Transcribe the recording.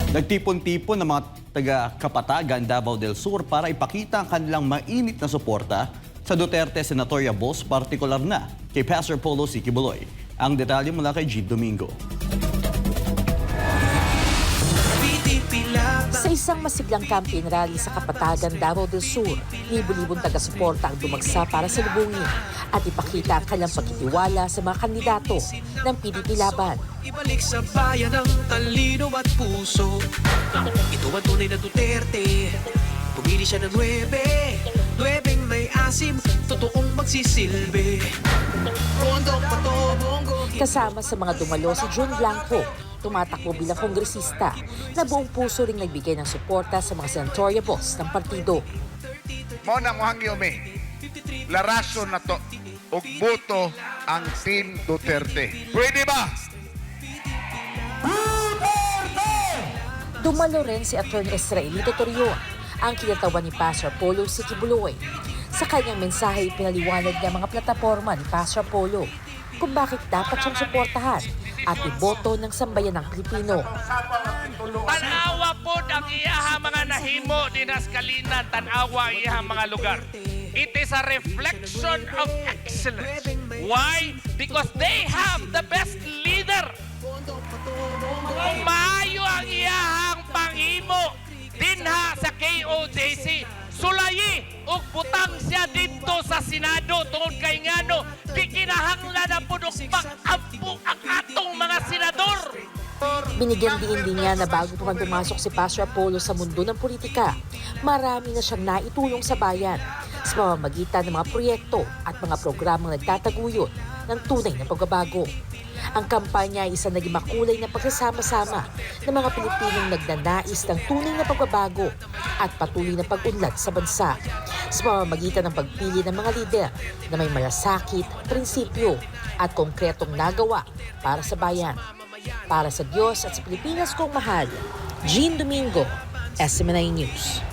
Nagtipon-tipon ng mga taga-Kapatagan, Davao del Sur para ipakita ang kanilang mainit na suporta sa Duterte Senatorial Boss, partikular na kay Pastor Polo C. Kibuloy. Ang detalye mula kay Jeep Domingo. Sa isang masiglang campaign rally sa Kapatagan, Davao del Sur, libo-libong taga-suporta ang dumagsa para salubungin at ipakita ang kanilang pagtitiwala sa mga kandidato ng PDP laban. Ibalik sa bayan ang talino at puso. Ito ang tunay na Duterte. Pumili siya ng 9 may asim, totoong magsisilbi. Kasama sa mga dumalo si June Blanco, tumatakbo bilang kongresista na buong puso ring nagbigay ng suporta sa mga senatorial boss ng partido. Mo na mo hangyome, larason na to, ug boto ang Team Duterte. Pwede ba? Dumalo rin si Atty. Israelito Torion, ang kinatawan ni Pastor Polo C. Kibuloy. Sa kanyang mensahe, pinaliwanag niya mga plataforma ni Pastor Polo kung bakit dapat siyang suportahan at iboto ng sambayan ng Pilipino. Tanawa po ang iyahang mga nahimo dinas Kalinan, tanawa iyahang mga lugar. It is a reflection of excellence. Why? Because they have the best leader. Kung maayo ang iyahang panghimo dinha sa KOJC, sulayi ug butang siya dito sa Senado tungod kay ngano di kinahanglan na po og pag-ampo ang atong mga senador. Binigyan din niya na bago pa man pumasok si Pastor Polo sa mundo ng politika, marami na siyang naitulong sa bayan sa pamamagitan ng mga proyekto at mga programang nagtataguyod ng tunay na pagbabago. Ang kampanya ay isang naging makulay na pagsasama-sama ng mga Pilipinong nagnanais ng tunay na pagbabago at patuloy na pag-unlad sa bansa sa pamamagitan ng pagpili ng mga lider na may malasakit, prinsipyo at konkretong nagawa para sa bayan. Para sa Diyos at sa Pilipinas kong mahal, Jean Domingo, SMNI News.